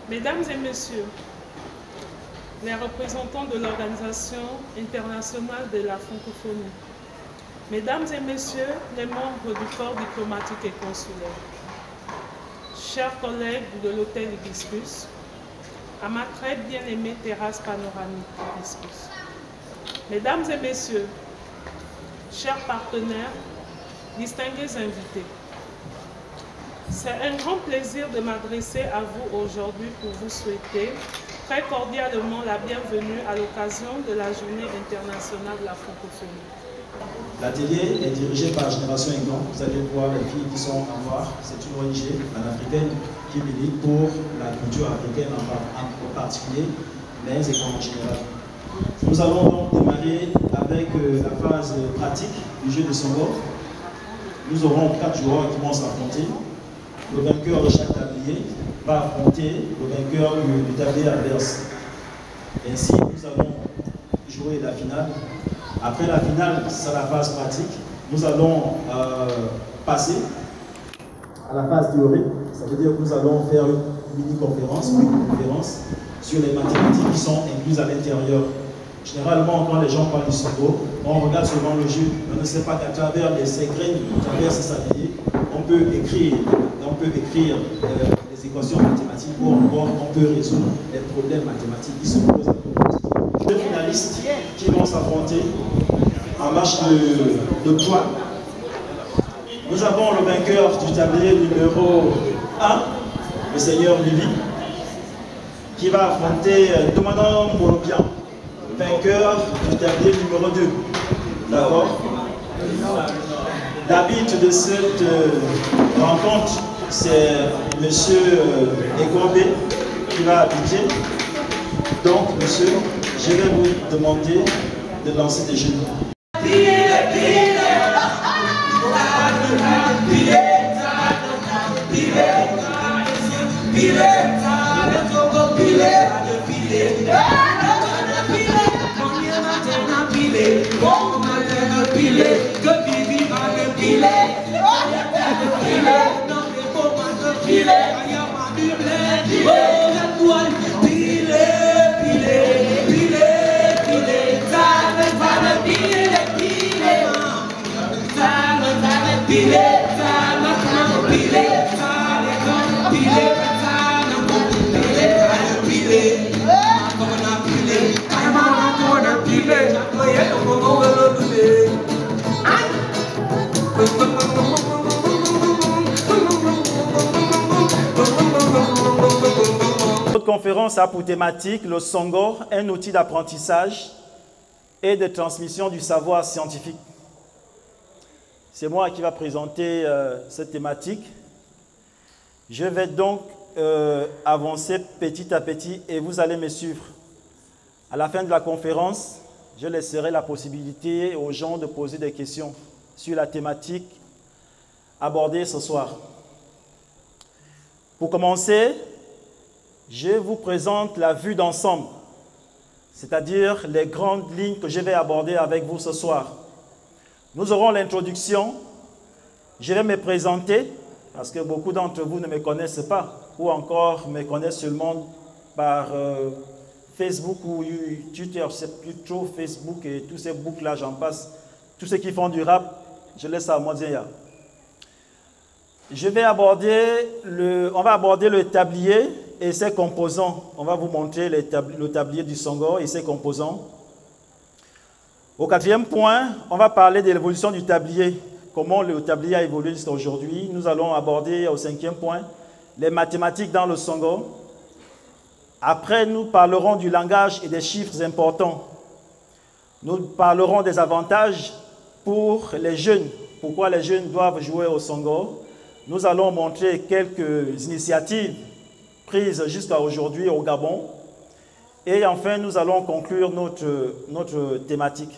Mesdames et messieurs, les représentants de l'Organisation internationale de la francophonie, mesdames et messieurs, les membres du corps diplomatique et consulaire, chers collègues de l'hôtel Hibiscus, à ma très bien-aimée terrasse panoramique Hibiscus, mesdames et messieurs, chers partenaires, distingués invités, c'est un grand plaisir de m'adresser à vous aujourd'hui pour vous souhaiter très cordialement la bienvenue à l'occasion de la Journée internationale de la francophonie. L'atelier est dirigé par Génération Aiglon. Vous allez voir les filles qui sont en noir. C'est une ONG panafricaine qui milite pour la culture africaine en particulier, mais également en général. Nous allons donc démarrer avec la phase pratique du jeu de Songor. Nous aurons 4 joueurs qui vont s'affronter. Le vainqueur de chaque tablier va affronter le vainqueur du tablier adverse. Ainsi, nous allons jouer la finale. Après la finale, c'est la phase pratique. Nous allons passer à la phase théorique. Ça veut dire que nous allons faire une mini-conférence ou une conférence sur les mathématiques qui sont incluses à l'intérieur. Généralement, quand les gens parlent du Songo, on regarde souvent le jeu. On ne sait pas qu'à travers ces graines, à travers ces ateliers, on peut écrire les équations mathématiques ou encore on peut résoudre les problèmes mathématiques qui se posent à nous. Deux finalistes qui vont s'affronter en match de points. Nous avons le vainqueur du tablier numéro 1, le seigneur Lili, qui va affronter Domadan Morobian, vainqueur du tablier numéro 2. D'accord? L'arbitre de cette rencontre, c'est M. Ekwambe qui va arbitrer. Donc, monsieur, je vais vous demander de lancer des jeux. Notre conférence a pour thématique le Songor, un outil d'apprentissage et de transmission du savoir scientifique. C'est moi qui va présenter cette thématique. Je vais donc avancer petit à petit et vous allez me suivre. À la fin de la conférence, je laisserai la possibilité aux gens de poser des questions sur la thématique abordée ce soir. Pour commencer, je vous présente la vue d'ensemble, c'est-à-dire les grandes lignes que je vais aborder avec vous ce soir. Nous aurons l'introduction, je vais me présenter, parce que beaucoup d'entre vous ne me connaissent pas, ou encore me connaissent seulement par Facebook ou Twitter, c'est plus trop Facebook et tous ces boucles-là, j'en passe. Tous ceux qui font du rap, je laisse à Mozilla. On va aborder le tablier et ses composants. On va vous montrer le tablier du Songor et ses composants. Au 4e point, on va parler de l'évolution du tablier. Comment le tablier a évolué jusqu'à aujourd'hui. Nous allons aborder au 5e point les mathématiques dans le Songor. Après, nous parlerons du langage et des chiffres importants. Nous parlerons des avantages pour les jeunes. Pourquoi les jeunes doivent jouer au Songor. Nous allons montrer quelques initiatives prises jusqu'à aujourd'hui au Gabon. Et enfin, nous allons conclure notre thématique.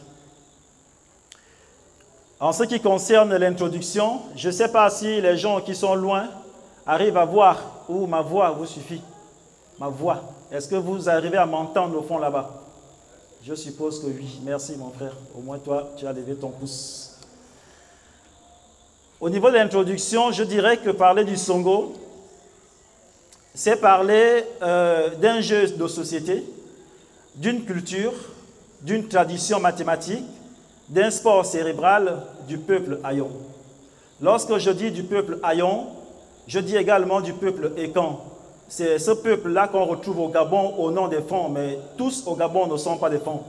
En ce qui concerne l'introduction, je ne sais pas si les gens qui sont loin arrivent à voir ou ma voix vous suffit. Ma voix. Est-ce que vous arrivez à m'entendre au fond là-bas? Je suppose que oui. Merci mon frère. Au moins toi, tu as levé ton pouce. Au niveau de l'introduction, je dirais que parler du Songo, c'est parler d'un jeu de société, d'une culture, d'une tradition mathématique, d'un sport cérébral du peuple Ayon. Lorsque je dis du peuple Ayon, je dis également du peuple Ekan. C'est ce peuple-là qu'on retrouve au Gabon au nom des Fons, mais tous au Gabon ne sont pas des Fons.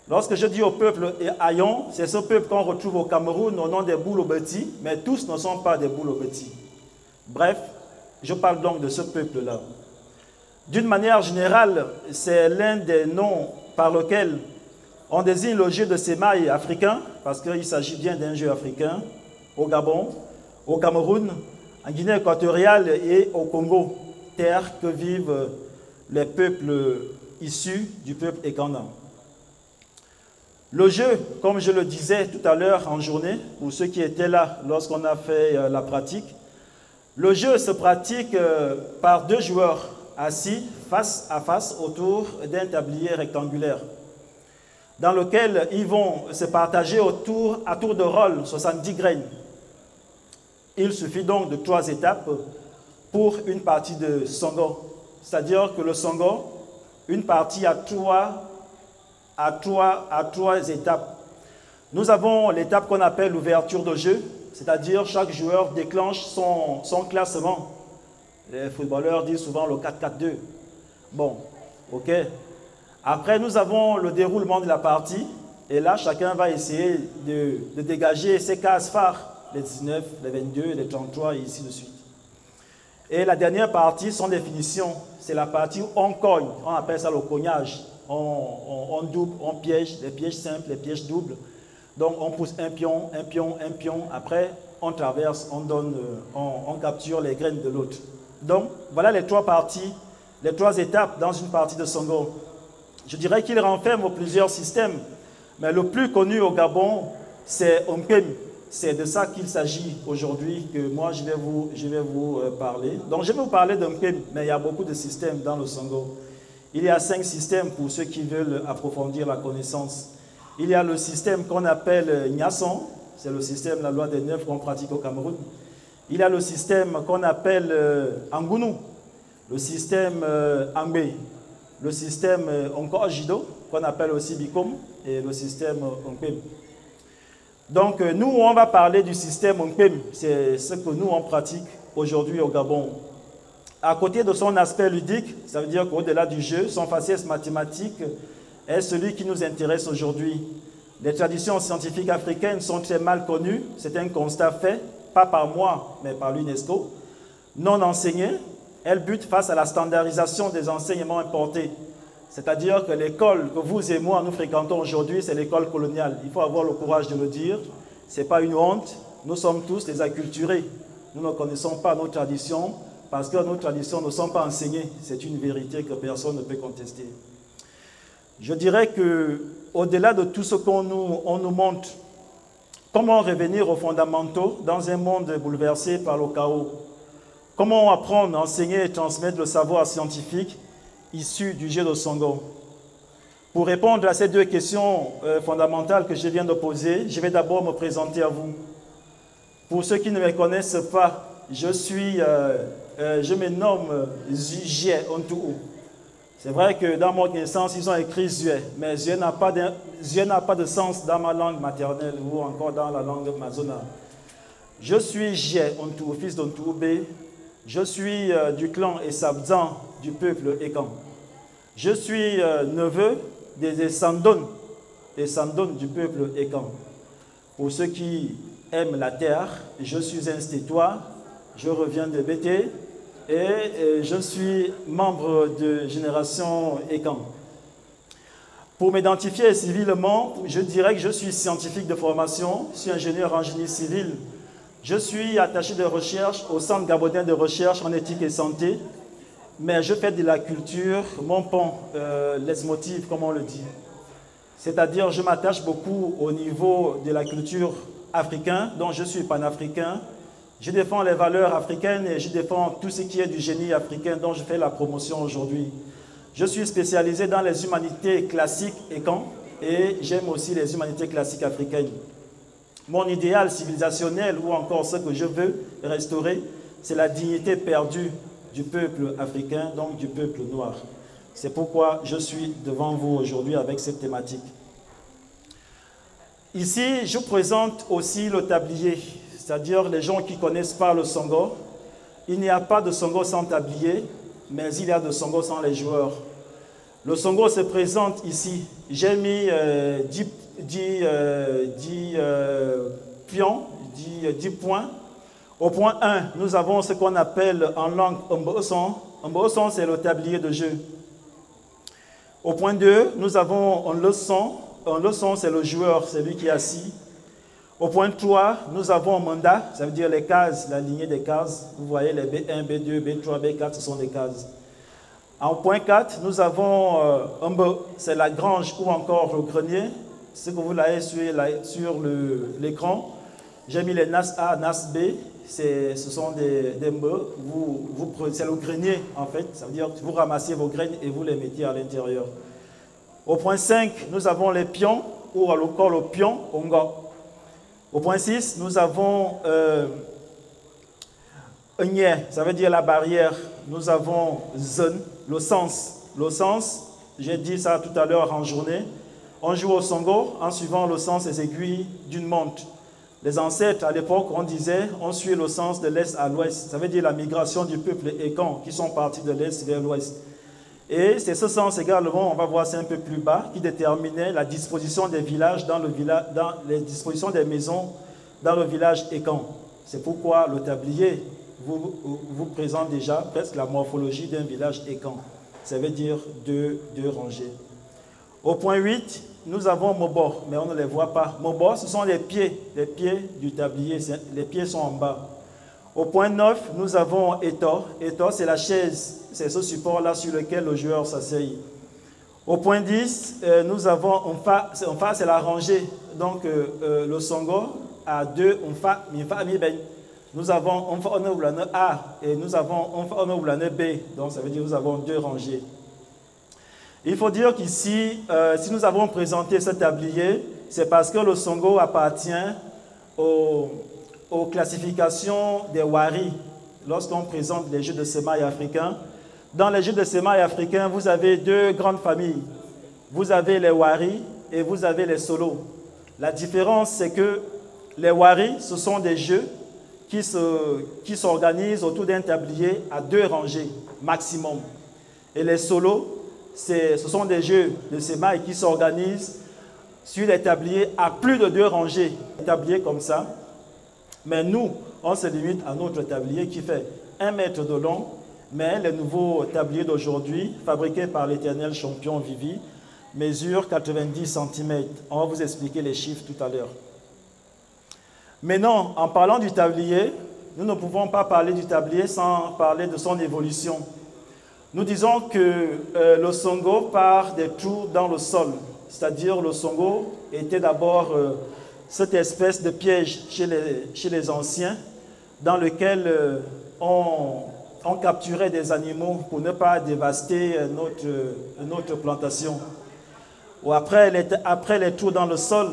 Lorsque je dis au peuple Ayon, c'est ce peuple qu'on retrouve au Cameroun au nom des Boulobeti, mais tous ne sont pas des Boulobeti. Bref, je parle donc de ce peuple-là. D'une manière générale, c'est l'un des noms par lesquels on désigne le jeu de sémailles africain, parce qu'il s'agit bien d'un jeu africain, au Gabon, au Cameroun, en Guinée équatoriale et au Congo, terre que vivent les peuples issus du peuple Ekanda. Le jeu, comme je le disais tout à l'heure en journée, pour ceux qui étaient là lorsqu'on a fait la pratique, le jeu se pratique par deux joueurs assis face à face autour d'un tablier rectangulaire dans lequel ils vont se partager à tour de rôle 70 graines. Il suffit donc de 3 étapes pour une partie de Songo. C'est-à-dire que le Songo, une partie à trois étapes. Nous avons l'étape qu'on appelle l'ouverture de jeu, c'est-à-dire chaque joueur déclenche son classement. Les footballeurs disent souvent le 4-4-2. Bon, ok. Après, nous avons le déroulement de la partie. Et là, chacun va essayer de dégager ses cases phares. Les 19, les 22, les 33 et ainsi de suite. Et la dernière partie, son définition, c'est la partie où on cogne. On appelle ça le cognage. On double, on piège, les pièges simples, les pièges doubles. Donc, on pousse un pion, un pion, un pion. Après, on traverse, on capture les graines de l'autre. Donc, voilà les 3 parties, les 3 étapes dans une partie de Songo. Je dirais qu'il renferme plusieurs systèmes, mais le plus connu au Gabon, c'est Ompem. C'est de ça qu'il s'agit aujourd'hui que moi je vais vous parler. Donc je vais vous parler d'Ompem, mais il y a beaucoup de systèmes dans le Songo. Il y a 5 systèmes pour ceux qui veulent approfondir la connaissance. Il y a le système qu'on appelle Nyasson, c'est le système, la loi des 9 qu'on pratique au Cameroun. Il y a le système qu'on appelle Angounou, le système Angbe, le système Onko-Ajido, qu'on appelle aussi Bikom, et le système Ompem. Donc nous, on va parler du système Ompem, c'est ce que nous, on pratique aujourd'hui au Gabon. À côté de son aspect ludique, ça veut dire qu'au-delà du jeu, son faciès mathématique est celui qui nous intéresse aujourd'hui. Les traditions scientifiques africaines sont très mal connues, c'est un constat fait, pas par moi, mais par l'UNESCO. Non enseignées, elles butent face à la standardisation des enseignements importés. C'est-à-dire que l'école que vous et moi nous fréquentons aujourd'hui, c'est l'école coloniale. Il faut avoir le courage de le dire. Ce n'est pas une honte. Nous sommes tous des acculturés. Nous ne connaissons pas nos traditions parce que nos traditions ne sont pas enseignées. C'est une vérité que personne ne peut contester. Je dirais qu'au-delà de tout ce qu'on nous montre, comment revenir aux fondamentaux dans un monde bouleversé par le chaos? Comment apprendre, enseigner et transmettre le savoir scientifique issu du jeu de Songo? Pour répondre à ces 2 questions fondamentales que je viens de poser, je vais d'abord me présenter à vous. Pour ceux qui ne me connaissent pas, je me nomme Zue Ontou. C'est vrai que dans mon naissance, ils ont écrit Zue, mais Zue n'a pas de sens dans ma langue maternelle ou encore dans la langue mazona. Je suis Zue Ontou, fils d'Ontououbé. Je suis du clan Essabzan du peuple Ekan. Je suis neveu des Sandon du peuple Ekan. Pour ceux qui aiment la terre, je suis un Stétois, je reviens de Bété et je suis membre de génération Ekan. Pour m'identifier civilement, je dirais que je suis scientifique de formation, je suis ingénieur en génie civil. Je suis attaché de recherche au Centre gabonais de recherche en éthique et santé, mais je fais de la culture mon pan, leitmotiv, comme on le dit. C'est-à-dire, je m'attache beaucoup au niveau de la culture africaine, dont je suis panafricain. Je défends les valeurs africaines et je défends tout ce qui est du génie africain dont je fais la promotion aujourd'hui. Je suis spécialisé dans les humanités classiques et j'aime aussi les humanités classiques africaines. Mon idéal civilisationnel ou encore ce que je veux restaurer, c'est la dignité perdue du peuple africain, donc du peuple noir. C'est pourquoi je suis devant vous aujourd'hui avec cette thématique. Ici, je présente aussi le tablier, c'est-à-dire les gens qui ne connaissent pas le Songo. Il n'y a pas de Songo sans tablier, mais il y a de Songo sans les joueurs. Le Songo se présente ici. J'ai mis 10 points. Au point 1, nous avons ce qu'on appelle en langue Mboson. Mboson, c'est le tablier de jeu. Au point 2, nous avons un leçon. Un leçon, c'est le joueur, c'est lui qui est assis. Au point 3, nous avons un mandat, ça veut dire les cases, la lignée des cases. Vous voyez les B1, B2, B3, B4, ce sont des cases. En point 4, nous avons c'est la grange ou encore le grenier. Ce que vous voyez sur l'écran. J'ai mis les NAS A, NAS B. Ce sont des mbeux. C'est le grenier en fait. Ça veut dire que vous ramassez vos graines et vous les mettez à l'intérieur. Au point 5, nous avons les pions ou encore le pion, onga. Au point 6, nous avons ça veut dire la barrière. Nous avons zone, le sens. Le sens, j'ai dit ça tout à l'heure en journée. On joue au Songo en suivant le sens des aiguilles d'une montre. Les ancêtres, à l'époque, on disait, on suit le sens de l'est à l'ouest. Ça veut dire la migration du peuple Ekan qui sont partis de l'est vers l'ouest. Et c'est ce sens également, on va voir ça un peu plus bas, qui déterminait la disposition des villages dans les dispositions des maisons dans le village Ekan. C'est pourquoi le tablier vous présente déjà presque la morphologie d'un village Ekan. Ça veut dire deux rangées. Au point 8, nous avons Mobo, mais on ne les voit pas. Mobo, ce sont les pieds du tablier, les pieds sont en bas. Au point 9, nous avons Eto. Eto, c'est la chaise, c'est ce support-là sur lequel le joueur s'asseye. Au point 10, nous avons Onfa, c'est la rangée. Donc, le Songo a deux Onfa, Mifa, Miben. Nous avons Onfa Onoblane A et nous avons Onfa Onoblane B. Donc, ça veut dire que nous avons deux rangées. Il faut dire qu'ici, si nous avons présenté ce tablier, c'est parce que le Songo appartient aux classifications des Wari. Lorsqu'on présente les jeux de semailles africains, dans les jeux de semailles africains, vous avez deux grandes familles. Vous avez les Wari et vous avez les solos. La différence, c'est que les Wari, ce sont des jeux qui s'organisent autour d'un tablier à deux rangées maximum. Et les solos, ce sont des jeux de semailles qui s'organisent sur des tabliers à plus de deux rangées. Un tablier comme ça. Mais nous, on se limite à notre tablier qui fait 1 mètre de long. Mais les nouveaux tabliers d'aujourd'hui, fabriqués par l'éternel champion Vivi, mesurent 90 cm. On va vous expliquer les chiffres tout à l'heure. Maintenant, en parlant du tablier, nous ne pouvons pas parler du tablier sans parler de son évolution. Nous disons que le Songo part des trous dans le sol. C'est-à-dire le Songo était d'abord cette espèce de piège chez les anciens dans lequel on capturait des animaux pour ne pas dévaster notre plantation. Après les trous dans le sol,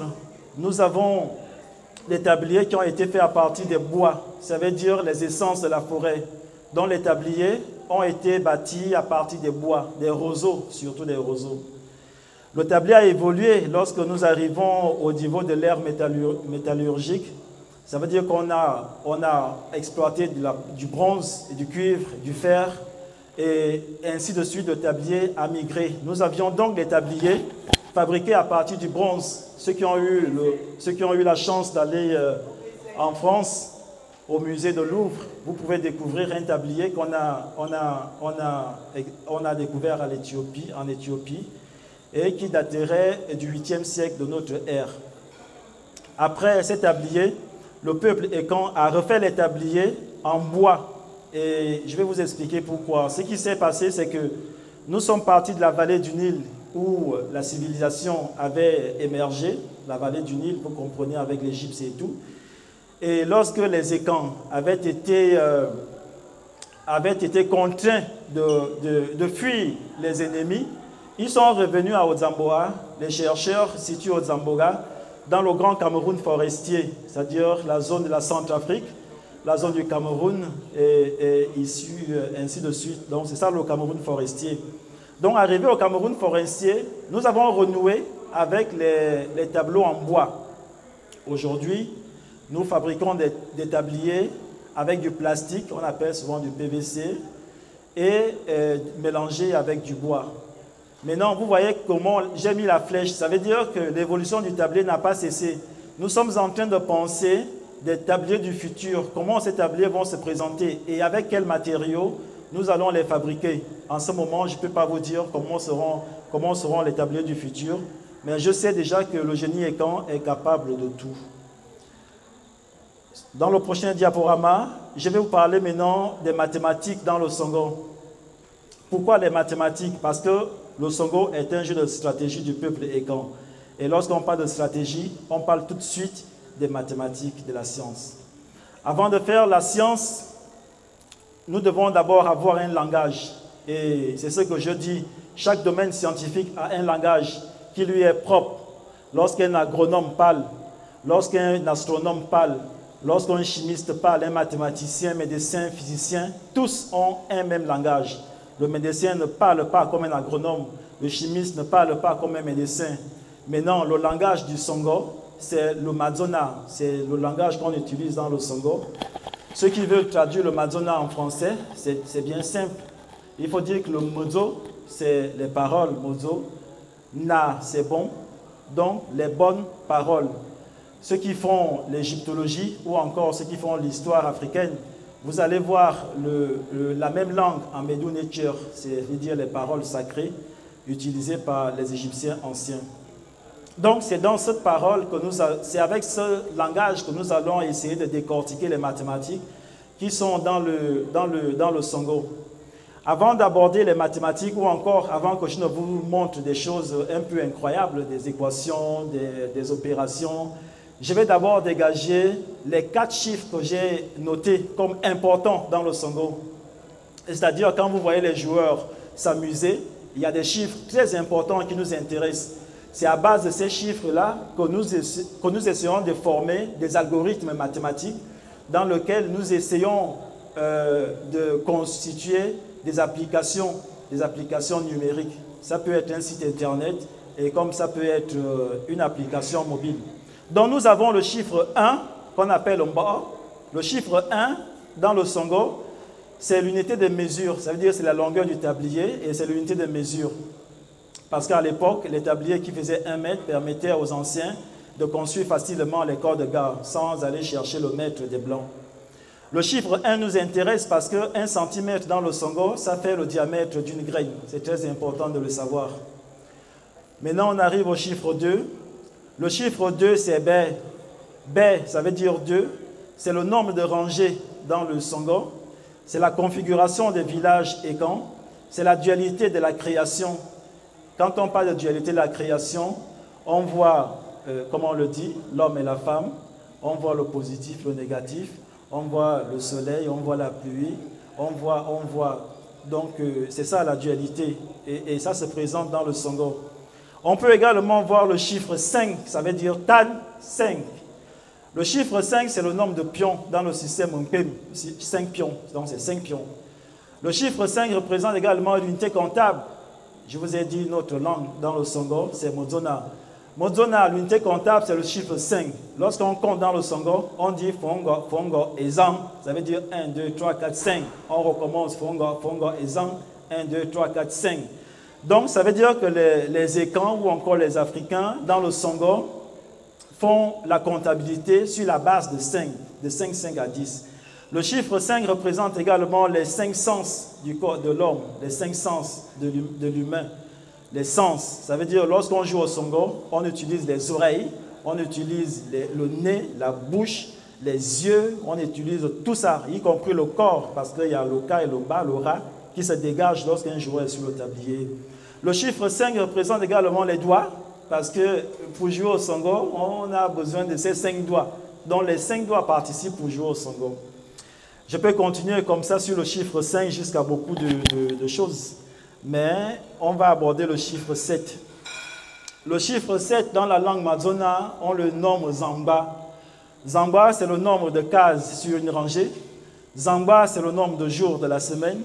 nous avons des tabliers qui ont été faits à partir des bois, ça veut dire les essences de la forêt, dont les tabliers ont été bâtis à partir des bois, des roseaux, surtout des roseaux. Le tablier a évolué lorsque nous arrivons au niveau de l'ère métallurgique. Ça veut dire qu'on a exploité du bronze, et du cuivre, du fer, et ainsi de suite, le tablier a migré. Nous avions donc des tabliers fabriqués à partir du bronze. Ceux qui ont eu la chance d'aller en France, au musée de Louvre, vous pouvez découvrir un tablier qu'on a découvert en Éthiopie, et qui daterait du 8e siècle de notre ère. Après ces tabliers, le peuple Ekan a refait les tabliers en bois. Et je vais vous expliquer pourquoi. Ce qui s'est passé, c'est que nous sommes partis de la vallée du Nil où la civilisation avait émergé, la vallée du Nil, vous comprenez, avec l'Égypte et tout. Et lorsque les Ekans avaient été contraints de fuir les ennemis, ils sont revenus à Ozamboa. Les chercheurs situent Ozamboa dans le grand Cameroun forestier, c'est-à-dire la zone de la Centrafrique, la zone du Cameroun est issue, ainsi de suite. Donc c'est ça le Cameroun forestier. Donc arrivé au Cameroun forestier, nous avons renoué avec les tableaux en bois. Aujourd'hui, nous fabriquons des tabliers avec du plastique, on appelle souvent du PVC, et mélangé avec du bois. Maintenant, vous voyez comment j'ai mis la flèche. Ça veut dire que l'évolution du tablier n'a pas cessé. Nous sommes en train de penser des tabliers du futur, comment ces tabliers vont se présenter et avec quels matériaux nous allons les fabriquer. En ce moment, je ne peux pas vous dire comment seront les tabliers du futur, mais je sais déjà que le génie Ekan est capable de tout. Dans le prochain diaporama, je vais vous parler maintenant des mathématiques dans le Songo. Pourquoi les mathématiques? Parce que le Songo est un jeu de stratégie du peuple Ekan. Et lorsqu'on parle de stratégie, on parle tout de suite des mathématiques, de la science. Avant de faire la science, nous devons d'abord avoir un langage. Et c'est ce que je dis, chaque domaine scientifique a un langage qui lui est propre. Lorsqu'un agronome parle, lorsqu'un astronome parle, lorsqu'un chimiste parle, un mathématicien, médecin, physicien, tous ont un même langage. Le médecin ne parle pas comme un agronome, le chimiste ne parle pas comme un médecin. Maintenant, le langage du Songo, c'est le Madzona, c'est le langage qu'on utilise dans le Songo. Ceux qui veulent traduire le Madzona en français, c'est bien simple. Il faut dire que le Mozo, c'est les paroles Mozo. Na, c'est bon. Donc, les bonnes paroles. Ceux qui font l'égyptologie ou encore ceux qui font l'histoire africaine, vous allez voir la même langue en Medou Nature, c'est-à-dire les paroles sacrées utilisées par les Égyptiens anciens. Donc, c'est dans cette parole c'est avec ce langage que nous allons essayer de décortiquer les mathématiques qui sont dans le Songo. Avant d'aborder les mathématiques ou encore avant que je ne vous montre des choses un peu incroyables, des équations, des opérations, je vais d'abord dégager les 4 chiffres que j'ai notés comme importants dans le Songo. C'est-à-dire quand vous voyez les joueurs s'amuser, il y a des chiffres très importants qui nous intéressent. C'est à base de ces chiffres-là que nous essayons de former des algorithmes mathématiques dans lesquels nous essayons de constituer des applications numériques. Ça peut être un site internet et comme ça peut être une application mobile. Donc nous avons le chiffre 1 qu'on appelle Mba. Le chiffre 1 dans le Songo, c'est l'unité de mesure. Ça veut dire que c'est la longueur du tablier et c'est l'unité de mesure. Parce qu'à l'époque, les tabliers qui faisaient 1 mètre permettaient aux anciens de construire facilement les corps de gare sans aller chercher le mètre des blancs. Le chiffre 1 nous intéresse parce que 1 cm dans le Songo, ça fait le diamètre d'une graine. C'est très important de le savoir. Maintenant, on arrive au chiffre 2. Le chiffre 2, c'est Bé. Bé, ça veut dire 2. C'est le nombre de rangées dans le Songo. C'est la configuration des villages Ekan. C'est la dualité de la création. Quand on parle de dualité de la création, on voit, comme on le dit, l'homme et la femme. On voit le positif, le négatif. On voit le soleil, on voit la pluie. On voit. Donc, c'est ça la dualité. Et ça se présente dans le Songo. On peut également voir le chiffre 5, ça veut dire Tan 5. Le chiffre 5, c'est le nombre de pions dans le système Mpem, 5 pions, donc c'est 5 pions. Le chiffre 5 représente également l'unité comptable. Je vous ai dit notre langue dans le Songo, c'est Modzona. Modzona, l'unité comptable, c'est le chiffre 5. Lorsqu'on compte dans le Songo, on dit Fongo, Fongo, Ezan, ça veut dire 1, 2, 3, 4, 5. On recommence Fongo, Fongo, Ezan, 1, 2, 3, 4, 5. Donc, ça veut dire que les Ekans ou encore les Africains, dans le Songo, font la comptabilité sur la base de 5, de 5, 5 à 10. Le chiffre 5 représente également les 5 sens du corps de l'homme, les 5 sens de l'humain. Les sens, ça veut dire lorsqu'on joue au Songo, on utilise les oreilles, on utilise le nez, la bouche, les yeux, on utilise tout ça, y compris le corps, parce qu'il y a le cas et le bas, le rat, qui se dégage lorsqu'un joueur est sur le tablier. Le chiffre 5 représente également les doigts, parce que pour jouer au Songo, on a besoin de ces 5 doigts. Donc les 5 doigts participent pour jouer au Songo. Je peux continuer comme ça sur le chiffre 5 jusqu'à beaucoup de choses. Mais on va aborder le chiffre 7. Le chiffre 7, dans la langue Madzona, on le nomme Zamba. Zangba, c'est le nombre de cases sur une rangée. Zangba, c'est le nombre de jours de la semaine.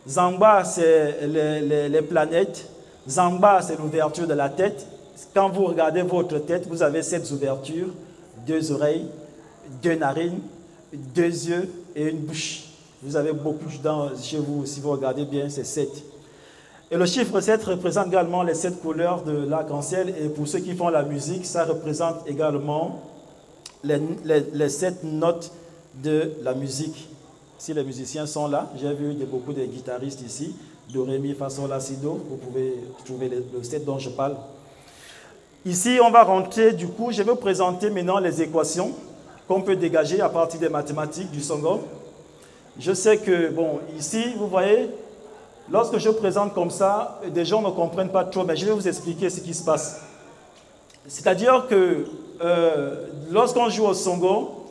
Zangba, c'est les planètes. Zangba, c'est l'ouverture de la tête. Quand vous regardez votre tête, vous avez 7 ouvertures, 2 oreilles, 2 narines, 2 yeux et une bouche. Vous avez beaucoup de dents chez vous, si vous regardez bien, c'est 7. Et le chiffre 7 représente également les 7 couleurs de l'arc-en-ciel. Et pour ceux qui font la musique, ça représente également les 7 notes de la musique. Si les musiciens sont là, j'ai vu beaucoup de guitaristes ici, do, ré, mi, fa, sol, la, si, do. Vous pouvez trouver le 7 dont je parle. Ici, on va rentrer, du coup, je vais vous présenter maintenant les équations qu'on peut dégager à partir des mathématiques du Songo. Je sais que, bon, ici, vous voyez, lorsque je présente comme ça, des gens ne comprennent pas trop, mais je vais vous expliquer ce qui se passe. C'est-à-dire que lorsqu'on joue au Songo,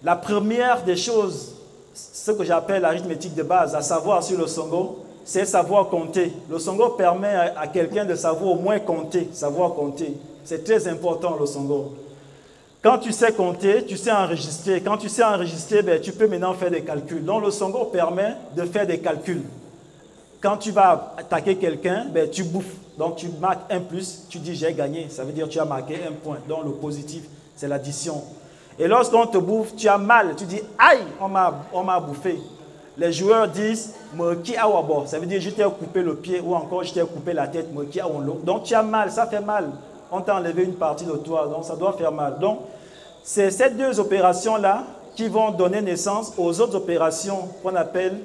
la première des choses, ce que j'appelle l'arithmétique de base, à savoir sur le Songo, c'est savoir compter. Le Songo permet à quelqu'un de savoir au moins compter, savoir compter. C'est très important le Songo. Quand tu sais compter, tu sais enregistrer. Quand tu sais enregistrer, ben, tu peux maintenant faire des calculs. Donc le Songo permet de faire des calculs. Quand tu vas attaquer quelqu'un, ben, tu bouffes. Donc tu marques 1 plus, tu dis j'ai gagné. Ça veut dire que tu as marqué 1 point. Donc le positif, c'est l'addition. Et lorsqu'on te bouffe, tu as mal. Tu dis aïe, on m'a bouffé. Les joueurs disent ça veut dire je t'ai coupé le pied ou encore je t'ai coupé la tête. Donc tu as mal, ça fait mal. On t'a enlevé une partie de toi, donc ça doit faire mal. Donc c'est ces 2 opérations-là qui vont donner naissance aux autres opérations qu'on appelle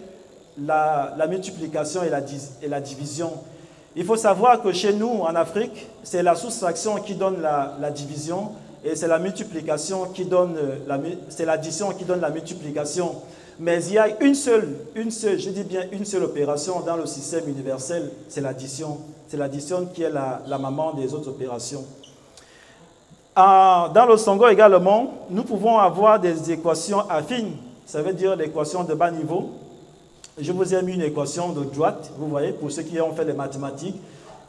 la multiplication et la division. Il faut savoir que chez nous, en Afrique, c'est la soustraction qui donne la division et c'est la multiplication qui donne c'est l'addition qui donne la multiplication. Mais il y a une seule, je dis bien une seule opération dans le système universel, c'est l'addition. C'est l'addition qui est la maman des autres opérations. Dans le Songo également, nous pouvons avoir des équations affines, ça veut dire l'équation de bas niveau. Je vous ai mis une équation de droite, vous voyez, pour ceux qui ont fait les mathématiques.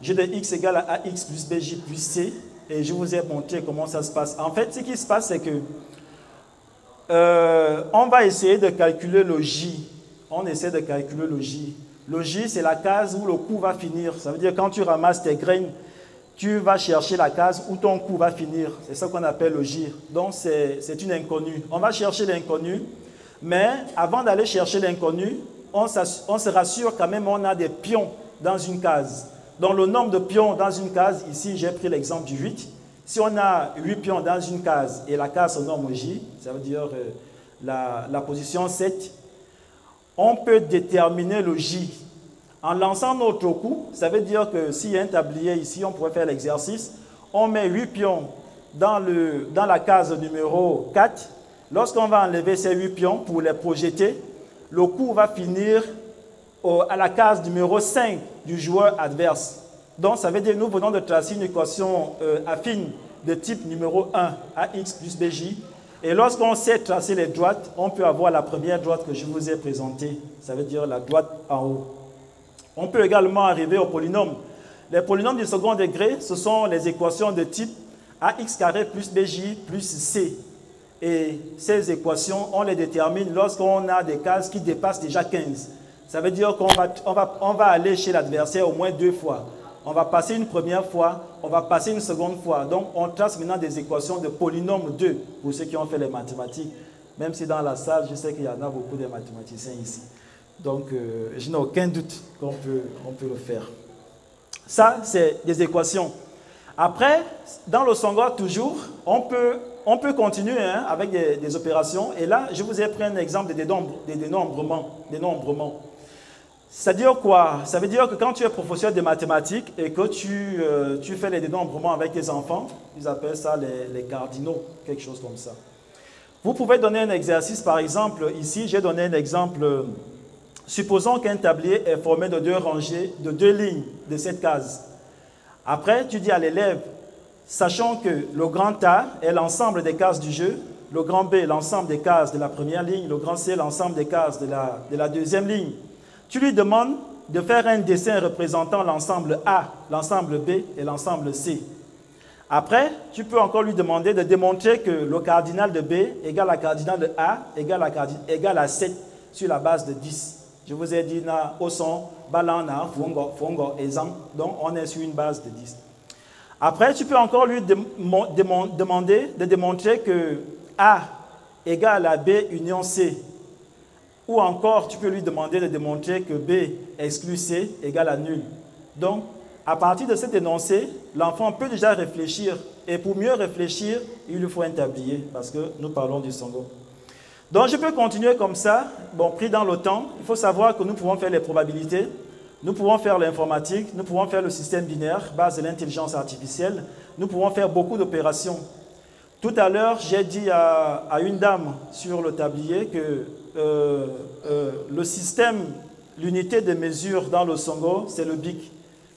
G de x égale à ax plus bj plus c, et je vous ai montré comment ça se passe. En fait, ce qui se passe, c'est que on va essayer de calculer le J. On essaie de calculer le J. Le J, c'est la case où le coup va finir. Ça veut dire quand tu ramasses tes graines, tu vas chercher la case où ton coup va finir. C'est ça qu'on appelle le J. Donc, c'est une inconnue. On va chercher l'inconnu, mais avant d'aller chercher l'inconnu, on se rassure quand même on a des pions dans une case. Donc, le nombre de pions dans une case, ici, j'ai pris l'exemple du 8. Si on a 8 pions dans une case et la case se nomme J, ça veut dire la position 7, on peut déterminer le J. En lançant notre coup, ça veut dire que s'il y a un tablier ici, on pourrait faire l'exercice. On met 8 pions dans la case numéro 4. Lorsqu'on va enlever ces 8 pions pour les projeter, le coup va finir à la case numéro 5 du joueur adverse. Donc, ça veut dire que nous venons de tracer une équation affine de type numéro 1, ax plus bj. Et lorsqu'on sait tracer les droites, on peut avoir la première droite que je vous ai présentée. Ça veut dire la droite en haut. On peut également arriver aux polynômes. Les polynômes du second degré, ce sont les équations de type ax carré plus bj plus c. Et ces équations, on les détermine lorsqu'on a des cases qui dépassent déjà 15. Ça veut dire qu'on va aller chez l'adversaire au moins 2 fois. On va passer une première fois, on va passer une seconde fois. Donc, on trace maintenant des équations de polynôme 2 pour ceux qui ont fait les mathématiques. Même si dans la salle, je sais qu'il y en a beaucoup de mathématiciens ici. Donc, je n'ai aucun doute qu'on peut le faire. Ça, c'est des équations. Après, dans le Songo, toujours, on peut continuer avec des opérations. Et là, je vous ai pris un exemple des dénombrements. C'est-à-dire quoi? Ça veut dire que quand tu es professeur de mathématiques et que tu fais les dénombrements avec tes enfants, ils appellent ça les cardinaux, quelque chose comme ça. Vous pouvez donner un exercice, par exemple, ici, j'ai donné un exemple. Supposons qu'un tablier est formé de 2 rangées, de 2 lignes de 7 cases. Après, tu dis à l'élève, sachant que le grand A est l'ensemble des cases du jeu, le grand B, l'ensemble des cases de la première ligne, le grand C, l'ensemble des cases de la deuxième ligne. Tu lui demandes de faire un dessin représentant l'ensemble A, l'ensemble B et l'ensemble C. Après, tu peux encore lui demander de démontrer que le cardinal de B égale la cardinal de A égale à 7 sur la base de 10. Je vous ai dit, au son, balana, fongo, ezang. Donc, on est sur une base de 10. Après, tu peux encore lui demander de démontrer que A égale à B union C. Ou encore, tu peux lui demander de démontrer que B exclut C égale à nul. Donc, à partir de cet énoncé, l'enfant peut déjà réfléchir. Et pour mieux réfléchir, il lui faut un tablier, parce que nous parlons du Songo. Donc, je peux continuer comme ça. Bon, pris dans le temps, il faut savoir que nous pouvons faire les probabilités, nous pouvons faire l'informatique, nous pouvons faire le système binaire, base de l'intelligence artificielle, nous pouvons faire beaucoup d'opérations. Tout à l'heure, j'ai dit à une dame sur le tablier que le système, l'unité de mesure dans le Songo, c'est le BIC.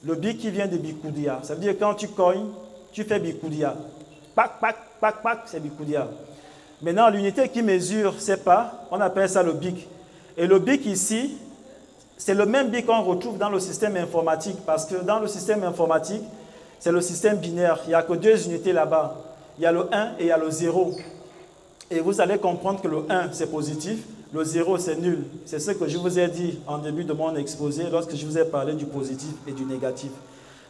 Le BIC qui vient de Bikoudia. Ça veut dire que quand tu cognes, tu fais Bikoudia. Pac, pac, pac, pac, c'est Bikoudia. Maintenant, l'unité qui mesure, c'est pas, on appelle ça le BIC. Et le BIC ici, c'est le même BIC qu'on retrouve dans le système informatique, parce que dans le système informatique, c'est le système binaire. Il n'y a que 2 unités là-bas. Il y a le 1 et il y a le 0. Et vous allez comprendre que le 1, c'est positif, le 0, c'est nul. C'est ce que je vous ai dit en début de mon exposé, lorsque je vous ai parlé du positif et du négatif.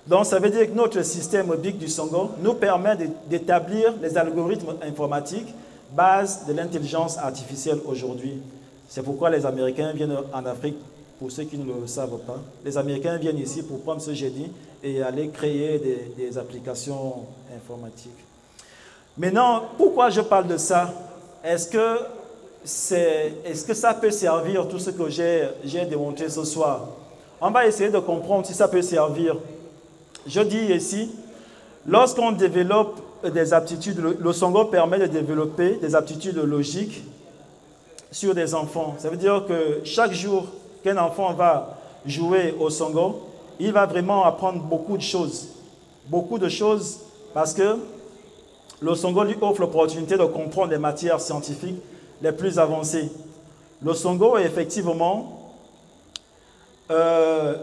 Donc, ça veut dire que notre système BIC du Songo nous permet d'établir les algorithmes informatiques, base de l'intelligence artificielle aujourd'hui. C'est pourquoi les Américains viennent en Afrique, pour ceux qui ne le savent pas. Les Américains viennent ici pour prendre ce génie et aller créer des applications informatiques. Maintenant, pourquoi je parle de ça? Est-ce que ça peut servir tout ce que j'ai démontré ce soir? On va essayer de comprendre si ça peut servir. Je dis ici, lorsqu'on développe des aptitudes, le Songo permet de développer des aptitudes logiques sur des enfants. Ça veut dire que chaque jour qu'un enfant va jouer au Songo, il va vraiment apprendre beaucoup de choses. Beaucoup de choses parce que le Songo lui offre l'opportunité de comprendre les matières scientifiques les plus avancées. Le Songo, effectivement,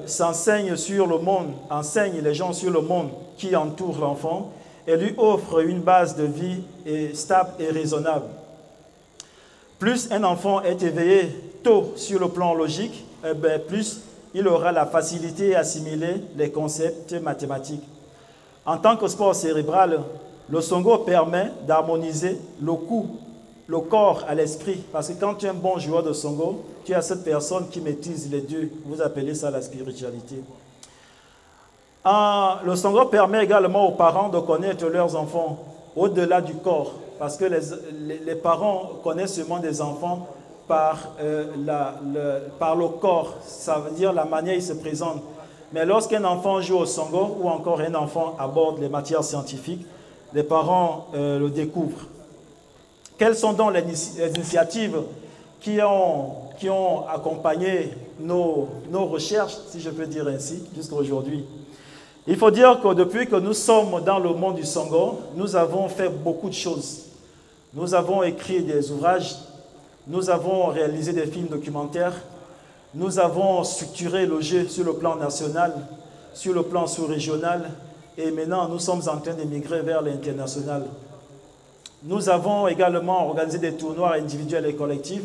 s'enseigne sur le monde, enseigne les gens sur le monde qui entoure l'enfant et lui offre une base de vie stable et raisonnable. Plus un enfant est éveillé tôt sur le plan logique, plus il aura la facilité à assimiler les concepts mathématiques. En tant que sport cérébral, le Songo permet d'harmoniser le corps à l'esprit. Parce que quand tu es un bon joueur de Songo, tu as cette personne qui maîtrise les dieux. Vous appelez ça la spiritualité. Le Songo permet également aux parents de connaître leurs enfants au-delà du corps. Parce que les parents connaissent seulement des enfants par le corps. Ça veut dire la manière dont il se présente. Mais lorsqu'un enfant joue au Songo ou encore un enfant aborde les matières scientifiques, les parents le découvrent. Quelles sont donc les initiatives qui ont accompagné nos recherches, si je peux dire ainsi, jusqu'à aujourd'hui? Il faut dire que depuis que nous sommes dans le monde du Songo, nous avons fait beaucoup de choses. Nous avons écrit des ouvrages, nous avons réalisé des films documentaires, nous avons structuré le jeu sur le plan national, sur le plan sous-régional, et maintenant nous sommes en train d'émigrer vers l'international. Nous avons également organisé des tournois individuels et collectifs.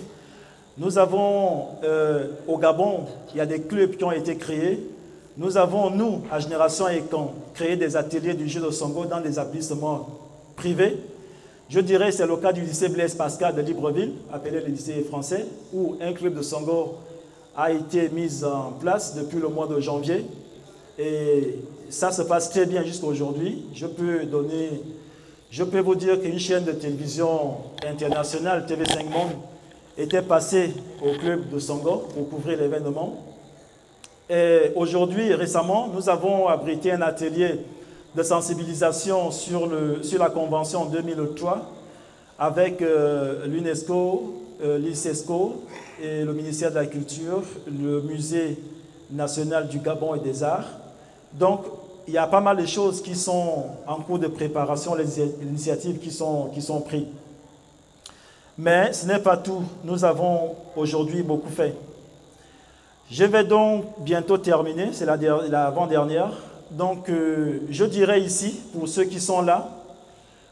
Nous avons, au Gabon, il y a des clubs qui ont été créés. Nous avons, nous, à Génération Ekan, créé des ateliers du jeu de Songo dans des établissements privés. Je dirais que c'est le cas du lycée Blaise Pascal de Libreville, appelé le lycée français, où un club de Songo a été mis en place depuis le mois de janvier. Et ça se passe très bien jusqu'à aujourd'hui. Je peux vous dire qu'une chaîne de télévision internationale, TV5 Monde, était passée au club de Songo pour couvrir l'événement. Et aujourd'hui, récemment, nous avons abrité un atelier de sensibilisation sur la Convention 2003 avec l'UNESCO, l'ICESCO et le ministère de la Culture, le Musée national du Gabon et des Arts. Donc, il y a pas mal de choses qui sont en cours de préparation, les initiatives qui sont prises. Mais ce n'est pas tout. Nous avons aujourd'hui beaucoup fait. Je vais donc bientôt terminer, c'est l'avant-dernière. Donc, je dirais ici, pour ceux qui sont là,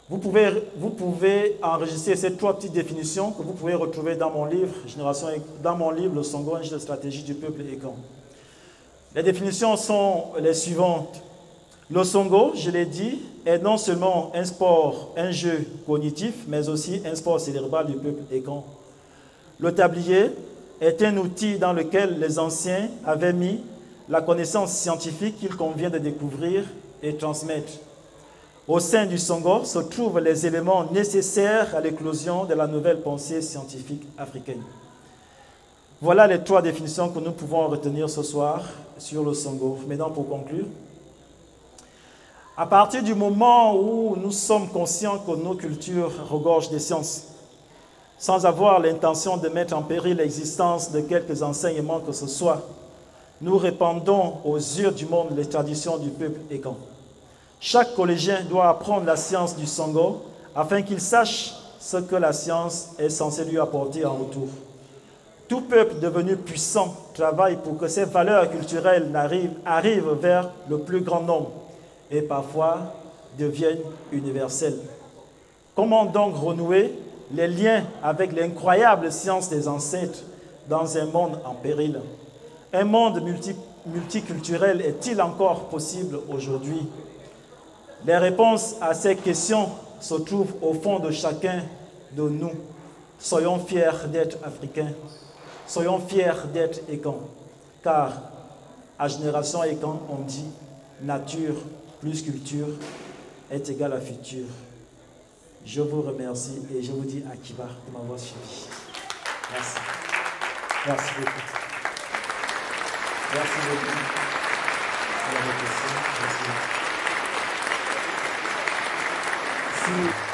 vous pouvez enregistrer ces 3 petites définitions que vous pouvez retrouver dans mon livre, Le Songo, un jeu de stratégie du peuple Ekan. Les définitions sont les suivantes. Le Songo, je l'ai dit, est non seulement un sport, un jeu cognitif, mais aussi un sport cérébral du peuple Ekan. Le tablier est un outil dans lequel les anciens avaient mis la connaissance scientifique qu'il convient de découvrir et transmettre. Au sein du Songo se trouvent les éléments nécessaires à l'éclosion de la nouvelle pensée scientifique africaine. Voilà les 3 définitions que nous pouvons retenir ce soir sur le Songo. Maintenant, pour conclure, à partir du moment où nous sommes conscients que nos cultures regorgent des sciences, sans avoir l'intention de mettre en péril l'existence de quelques enseignements que ce soit, nous répandons aux yeux du monde les traditions du peuple Ekan. Chaque collégien doit apprendre la science du Songo afin qu'il sache ce que la science est censée lui apporter en retour. Tout peuple devenu puissant travaille pour que ses valeurs culturelles arrivent vers le plus grand nombre et parfois deviennent universelles. Comment donc renouer les liens avec l'incroyable science des ancêtres dans un monde en péril? Un monde multiculturel est-il encore possible aujourd'hui? Les réponses à ces questions se trouvent au fond de chacun de nous. Soyons fiers d'être africains. Soyons fiers d'être Ekan. Car à Génération Ekan, on dit nature plus culture est égale à futur. Je vous remercie et je vous dis Akiba de m'avoir suivi. Merci. Merci beaucoup. Merci beaucoup. Merci.